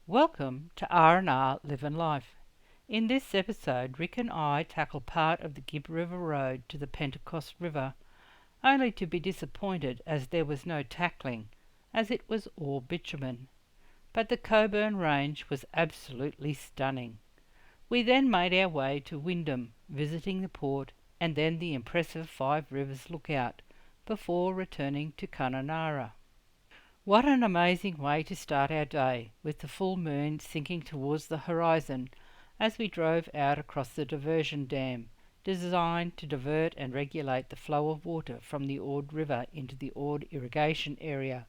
Welcome to R&R Live and Life. In this episode, Rick and I tackle part of the Gibb River road to the Pentecost River, only to be disappointed as there was no tackling, as it was all bitumen. But the Coburn Range was absolutely stunning. We then made our way to Wyndham, visiting the port and then the impressive Five Rivers Lookout, before returning to Kununarra. What an amazing way to start our day, with the full moon sinking towards the horizon as we drove out across the diversion dam, designed to divert and regulate the flow of water from the Ord River into the Ord irrigation area.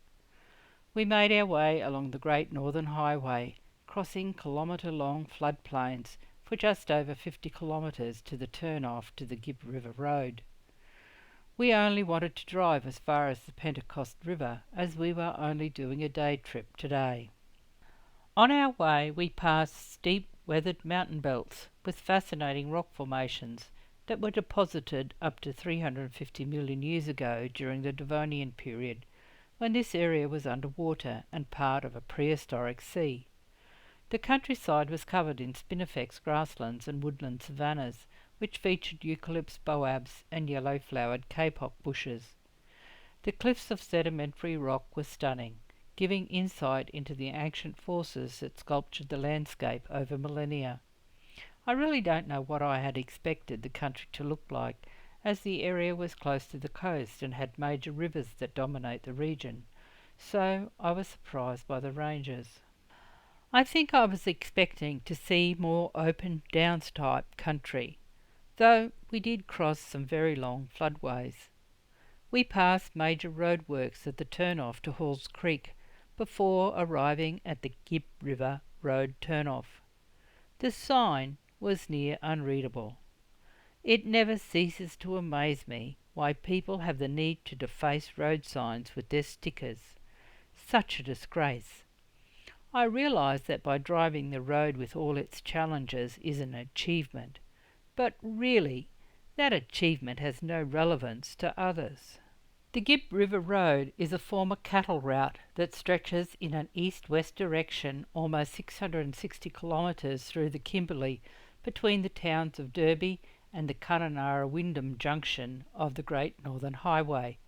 We made our way along the Great Northern Highway, crossing kilometre-long floodplains for just over 50 kilometres to the turn-off to the Gibb River Road. We only wanted to drive as far as the Pentecost River, as we were only doing a day trip today. On our way we passed steep weathered mountain belts with fascinating rock formations that were deposited up to 350 million years ago during the Devonian period, when this area was underwater and part of a prehistoric sea. The countryside was covered in spinifex grasslands and woodland savannas, which featured eucalyptus boabs and yellow-flowered kapok bushes. The cliffs of sedimentary rock were stunning, giving insight into the ancient forces that sculptured the landscape over millennia. I really don't know what I had expected the country to look like, as the area was close to the coast and had major rivers that dominate the region, so I was surprised by the ranges. I think I was expecting to see more open downs-type country, though we did cross some very long floodways. We passed major roadworks at the turn-off to Halls Creek before arriving at the Gibb River Road turn-off. The sign was near unreadable. It never ceases to amaze me why people have the need to deface road signs with their stickers. Such a disgrace. I realise that by driving the road with all its challenges is an achievement, but really, that achievement has no relevance to others. The Gibb River Road is a former cattle route that stretches in an east-west direction almost 660 kilometres through the Kimberley between the towns of Derby and the Kununarra-Wyndham junction of the Great Northern Highway.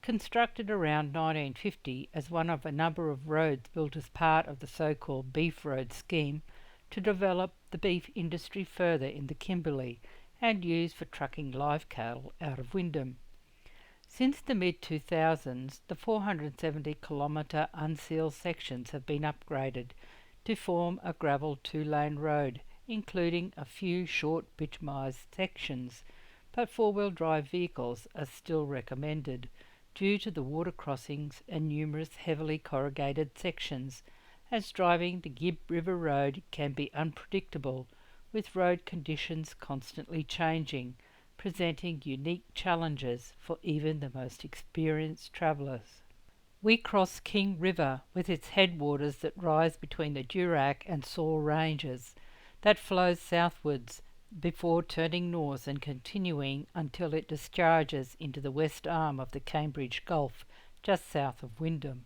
Constructed around 1950 as one of a number of roads built as part of the so-called Beef Road scheme to develop the beef industry further in the Kimberley and used for trucking live cattle out of Wyndham. Since the mid-2000s, the 470-kilometre unsealed sections have been upgraded to form a gravel two-lane road, including a few short bitumised sections, but four-wheel drive vehicles are still recommended due to the water crossings and numerous heavily corrugated sections, as driving the Gibb River Road can be unpredictable, with road conditions constantly changing, presenting unique challenges for even the most experienced travellers. We cross King River with its headwaters that rise between the Durack and Saw ranges, that flows southwards before turning north and continuing until it discharges into the west arm of the Cambridge Gulf, just south of Wyndham.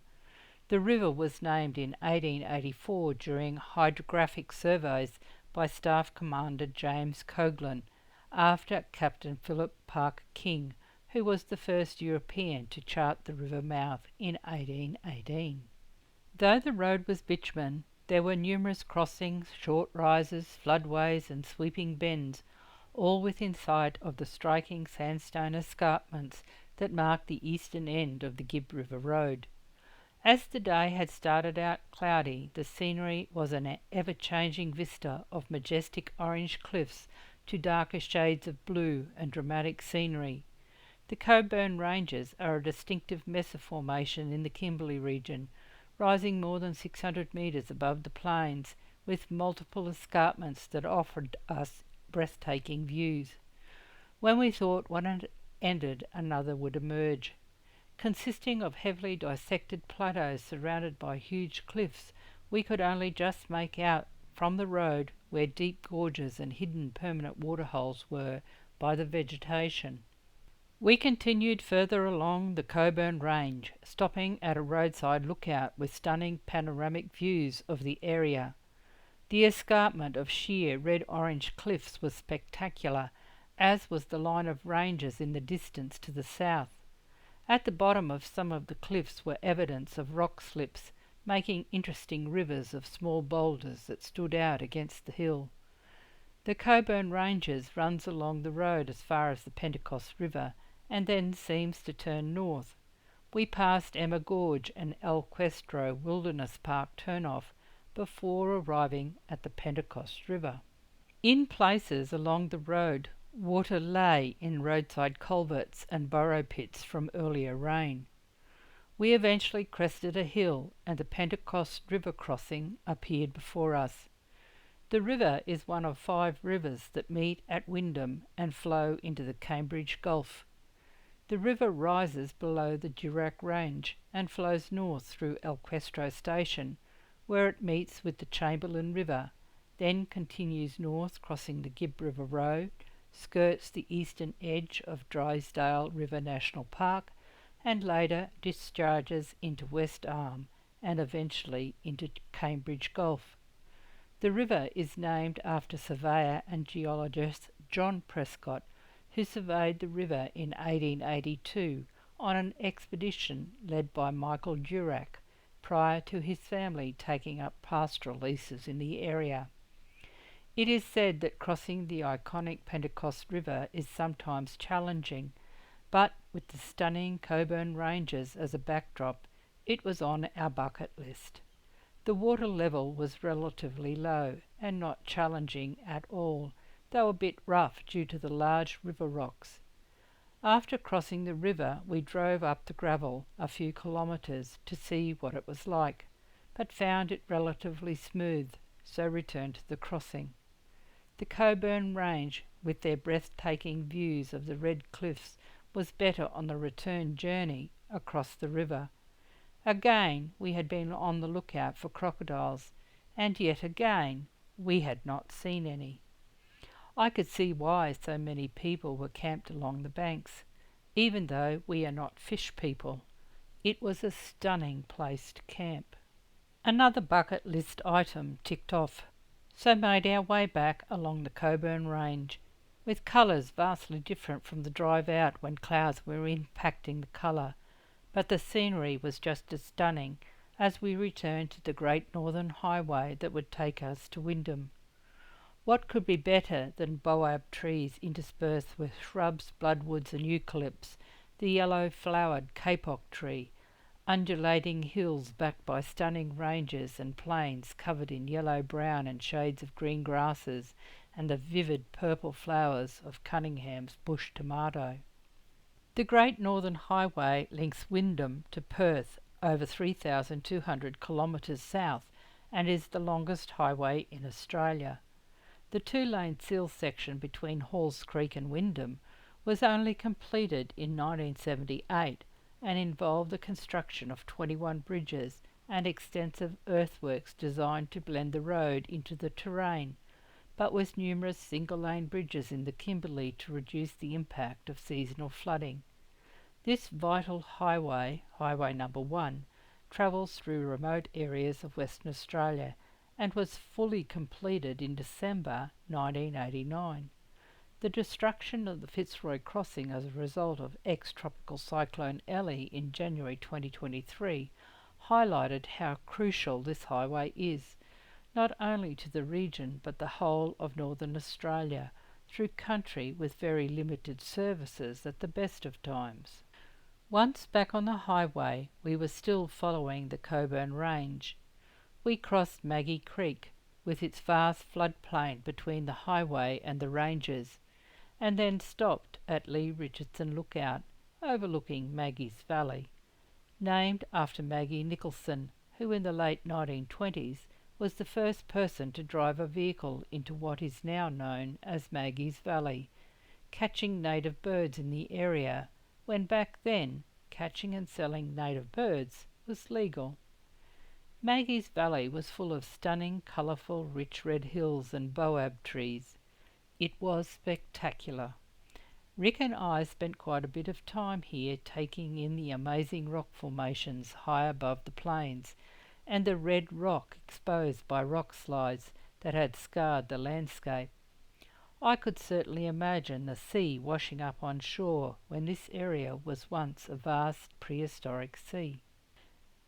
The river was named in 1884 during hydrographic surveys by Staff Commander James Coghlan, after Captain Philip Parker King, who was the first European to chart the river mouth in 1818. Though the road was bitumen, there were numerous crossings, short rises, floodways and sweeping bends, all within sight of the striking sandstone escarpments that marked the eastern end of the Gibb River Road. As the day had started out cloudy, the scenery was an ever-changing vista of majestic orange cliffs to darker shades of blue and dramatic scenery. The Coburn Ranges are a distinctive mesa formation in the Kimberley region, rising more than 600 metres above the plains, with multiple escarpments that offered us breathtaking views. When we thought one had ended, another would emerge. Consisting of heavily dissected plateaus surrounded by huge cliffs, we could only just make out from the road where deep gorges and hidden permanent waterholes were by the vegetation. We continued further along the Coburn Range, stopping at a roadside lookout with stunning panoramic views of the area. The escarpment of sheer red-orange cliffs was spectacular, as was the line of ranges in the distance to the south. At the bottom of some of the cliffs were evidence of rock slips, making interesting rivers of small boulders that stood out against the hill. The Coburn Ranges runs along the road as far as the Pentecost River, and then seems to turn north. We passed Emma Gorge and El Questro Wilderness Park turnoff before arriving at the Pentecost River. In places along the road, water lay in roadside culverts and burrow pits from earlier rain. We eventually crested a hill and the Pentecost River crossing appeared before us. The river is one of 5 rivers that meet at Wyndham and flow into the Cambridge Gulf. The river rises below the Durack Range and flows north through El Questro Station, where it meets with the Chamberlain River, then continues north crossing the Gibb River Road, skirts the eastern edge of Drysdale River National Park, and later discharges into West Arm and eventually into Cambridge Gulf. The river is named after surveyor and geologist John Prescott, who surveyed the river in 1882 on an expedition led by Michael Durack, prior to his family taking up pastoral leases in the area. It is said that crossing the iconic Pentecost River is sometimes challenging, but with the stunning Coburn Ranges as a backdrop, it was on our bucket list. The water level was relatively low and not challenging at all, though a bit rough due to the large river rocks. After crossing the river, we drove up the gravel a few kilometres to see what it was like, but found it relatively smooth, so returned to the crossing. The Coburn Range, with their breathtaking views of the red cliffs, was better on the return journey across the river. Again, we had been on the lookout for crocodiles, and yet again, we had not seen any. I could see why so many people were camped along the banks, even though we are not fish people. It was a stunning place to camp. Another bucket list item ticked off, so made our way back along the Coburn Range, with colours vastly different from the drive out when clouds were impacting the colour, but the scenery was just as stunning as we returned to the Great Northern Highway that would take us to Wyndham. What could be better than boab trees interspersed with shrubs, bloodwoods and eucalypts, the yellow-flowered kapok tree, undulating hills backed by stunning ranges and plains covered in yellow-brown and shades of green grasses, and the vivid purple flowers of Cunningham's bush tomato. The Great Northern Highway links Wyndham to Perth over 3,200 kilometres south and is the longest highway in Australia. The 2-lane seal section between Halls Creek and Wyndham was only completed in 1978 and involved the construction of 21 bridges and extensive earthworks designed to blend the road into the terrain, but with numerous single-lane bridges in the Kimberley to reduce the impact of seasonal flooding. This vital highway, Highway Number 1, travels through remote areas of Western Australia and was fully completed in December 1989. The destruction of the Fitzroy Crossing as a result of ex-tropical cyclone Ellie in January 2023 highlighted how crucial this highway is, not only to the region but the whole of Northern Australia, through country with very limited services at the best of times. Once back on the highway, we were still following the Coburn Range. We crossed Maggie Creek, with its vast floodplain between the highway and the ranges, and then stopped at Lee Richardson Lookout, overlooking Maggie's Valley. Named after Maggie Nicholson, who in the late 1920s was the first person to drive a vehicle into what is now known as Maggie's Valley, catching native birds in the area, when back then catching and selling native birds was legal. Maggie's Valley was full of stunning, colourful, rich red hills and boab trees. It was spectacular. Rick and I spent quite a bit of time here taking in the amazing rock formations high above the plains and the red rock exposed by rock slides that had scarred the landscape. I could certainly imagine the sea washing up on shore when this area was once a vast prehistoric sea.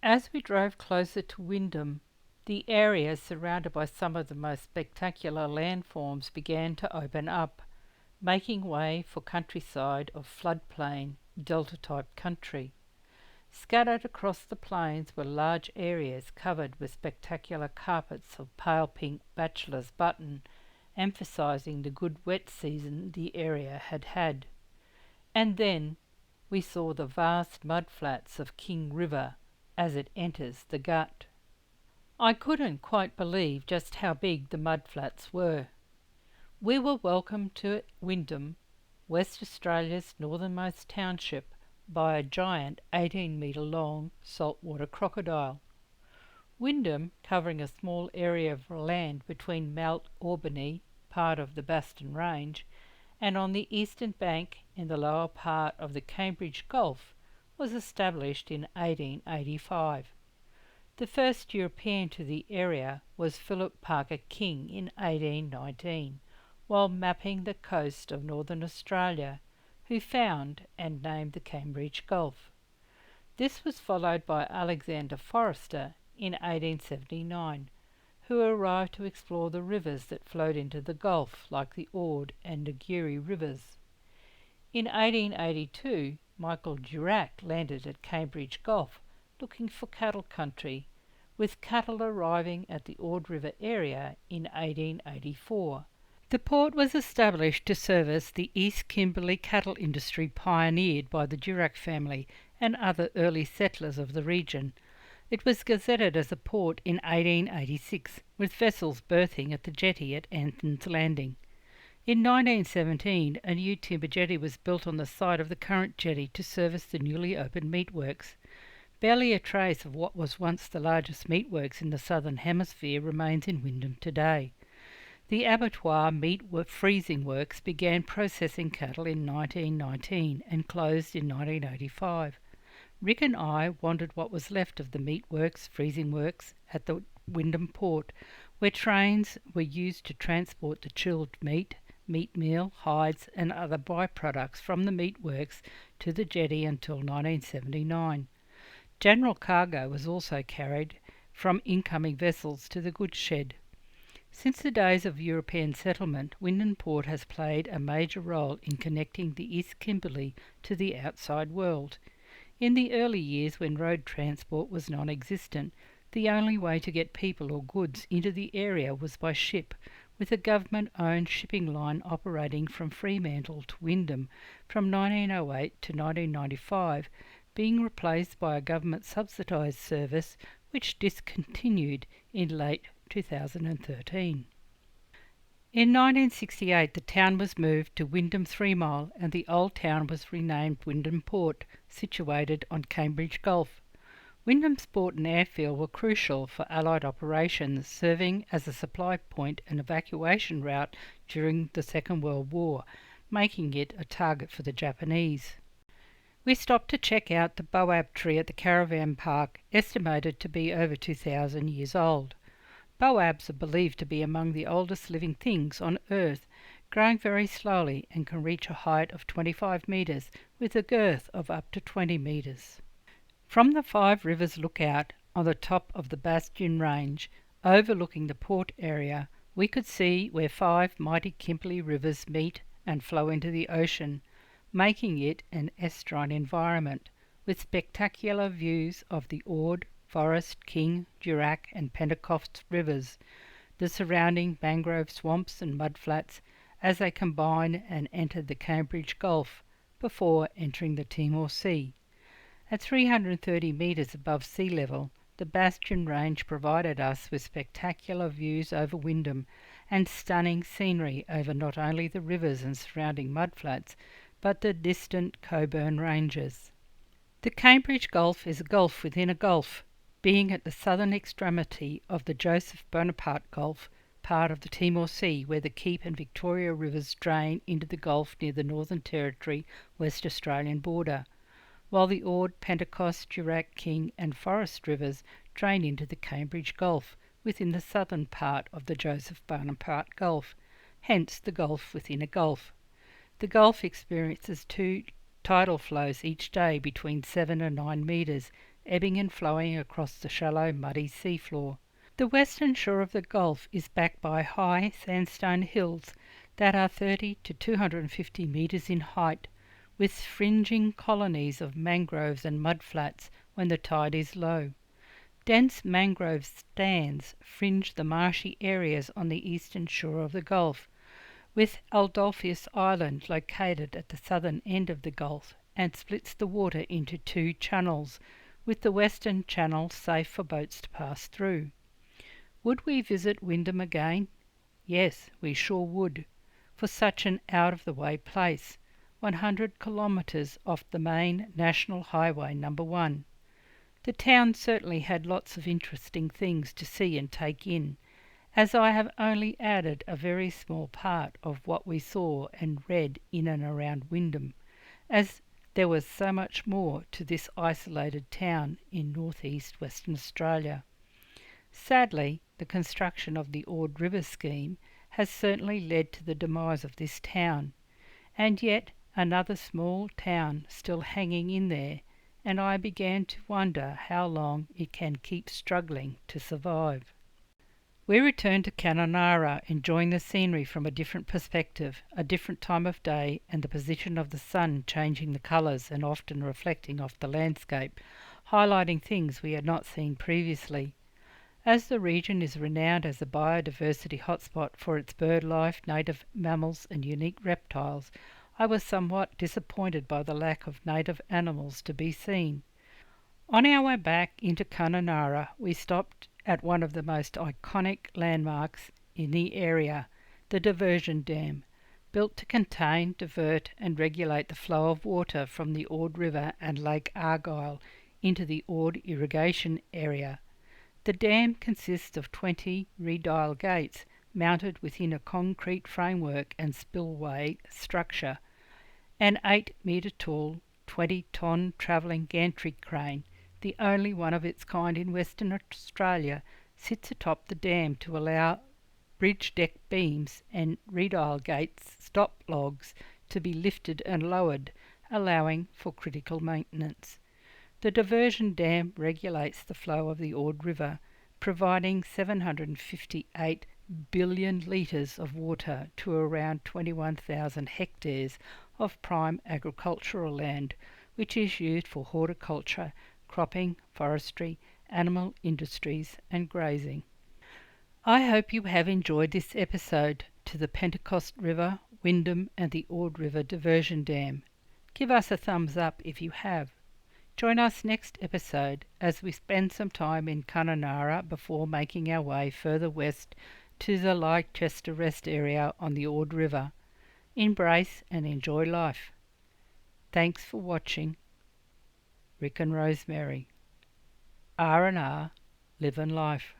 As we drove closer to Wyndham, the area surrounded by some of the most spectacular landforms began to open up, making way for countryside of floodplain, delta-type country. Scattered across the plains were large areas covered with spectacular carpets of pale pink bachelor's button, emphasising the good wet season the area had had. And then we saw the vast mudflats of King River as it enters the gut. I couldn't quite believe just how big the mudflats were. We were welcomed to Wyndham, West Australia's northernmost township, by a giant 18-metre long saltwater crocodile. Wyndham, covering a small area of land between Mount Albany, part of the Baston Range, and on the eastern bank in the lower part of the Cambridge Gulf, was established in 1885. The first European to the area was Philip Parker King in 1819, while mapping the coast of northern Australia, who found and named the Cambridge Gulf. This was followed by Alexander Forrester in 1879, who arrived to explore the rivers that flowed into the Gulf, like the Ord and Negeri rivers. In 1882, Michael Durack landed at Cambridge Gulf, looking for cattle country, with cattle arriving at the Ord River area in 1884. The port was established to service the East Kimberley cattle industry pioneered by the Durack family and other early settlers of the region. It was gazetted as a port in 1886, with vessels berthing at the jetty at Anthon's Landing. In 1917, a new timber jetty was built on the site of the current jetty to service the newly opened meatworks. Barely a trace of what was once the largest meatworks in the southern hemisphere remains in Wyndham today. The abattoir meat freezing works began processing cattle in 1919 and closed in 1985. Rick and I wandered what was left of the meatworks, freezing works at the Wyndham port, where trains were used to transport the chilled meat, meat meal, hides and other byproducts from the meatworks to the jetty until 1979. General cargo was also carried from incoming vessels to the goods shed. Since the days of European settlement, Wyndham Port has played a major role in connecting the East Kimberley to the outside world. In the early years, when road transport was non-existent, the only way to get people or goods into the area was by ship, with a government-owned shipping line operating from Fremantle to Wyndham from 1908 to 1995, being replaced by a government-subsidised service which discontinued in late 2013. In 1968, the town was moved to Wyndham 3 Mile and the old town was renamed Wyndham Port, situated on Cambridge Gulf. Wyndham's port and airfield were crucial for Allied operations, serving as a supply point and evacuation route during the Second World War, making it a target for the Japanese. We stopped to check out the baobab tree at the caravan park, estimated to be over 2,000 years old. Baobabs are believed to be among the oldest living things on Earth, growing very slowly and can reach a height of 25 metres with a girth of up to 20 metres. From the Five Rivers Lookout on the top of the Bastion Range, overlooking the port area, we could see where 5 mighty Kimberley rivers meet and flow into the ocean, making it an estuarine environment, with spectacular views of the Ord, Forest, King, Durack and Pentecost rivers, the surrounding mangrove swamps and mudflats as they combine and enter the Cambridge Gulf before entering the Timor Sea. At 330 metres above sea level, the Bastion Range provided us with spectacular views over Wyndham and stunning scenery over not only the rivers and surrounding mudflats, but the distant Coburn Ranges. The Cambridge Gulf is a gulf within a gulf, being at the southern extremity of the Joseph Bonaparte Gulf part of the Timor Sea where the Keep and Victoria rivers drain into the Gulf near the Northern Territory West Australian border, while the Ord, Pentecost, Durack, King and Forest rivers drain into the Cambridge Gulf within the southern part of the Joseph Bonaparte Gulf, hence the Gulf within a gulf. The Gulf experiences two tidal flows each day between 7 and 9 metres, ebbing and flowing across the shallow, muddy seafloor. The western shore of the Gulf is backed by high sandstone hills that are 30 to 250 metres in height, with fringing colonies of mangroves and mudflats when the tide is low. Dense mangrove stands fringe the marshy areas on the eastern shore of the Gulf, with Adolphus Island located at the southern end of the Gulf and splits the water into two channels, with the western channel safe for boats to pass through. Would we visit Wyndham again? Yes, we sure would, for such an out-of-the-way place, 100 kilometres off the main National Highway number 1. The town certainly had lots of interesting things to see and take in, as I have only added a very small part of what we saw and read in and around Wyndham, as there was so much more to this isolated town in northeast Western Australia. Sadly, the construction of the Ord River scheme has certainly led to the demise of this town, and yet another small town still hanging in there, and I began to wonder how long it can keep struggling to survive. We returned to Kununarra, enjoying the scenery from a different perspective, a different time of day, and the position of the sun changing the colours and often reflecting off the landscape, highlighting things we had not seen previously. As the region is renowned as a biodiversity hotspot for its bird life, native mammals and unique reptiles, I was somewhat disappointed by the lack of native animals to be seen. On our way back into Kununarra, we stopped at one of the most iconic landmarks in the area, the diversion dam, built to contain, divert and regulate the flow of water from the Ord River and Lake Argyll into the Ord irrigation area. The dam consists of 20 redial gates mounted within a concrete framework and spillway structure. An 8-metre tall, 20-tonne travelling gantry crane, the only one of its kind in Western Australia, sits atop the dam to allow bridge deck beams and redial gates stop logs to be lifted and lowered, allowing for critical maintenance. The diversion dam regulates the flow of the Ord River, providing 758 billion litres of water to around 21,000 hectares of prime agricultural land, which is used for horticulture, cropping, forestry, animal industries and grazing. I hope you have enjoyed this episode to the Pentecost River, Wyndham and the Ord River Diversion Dam. Give us a thumbs up if you have. Join us next episode as we spend some time in Kununarra before making our way further west to the Leicester Rest area on the Ord River. Embrace and enjoy life. Thanks for watching. Rick and Rosemary. R&R, Live and Life.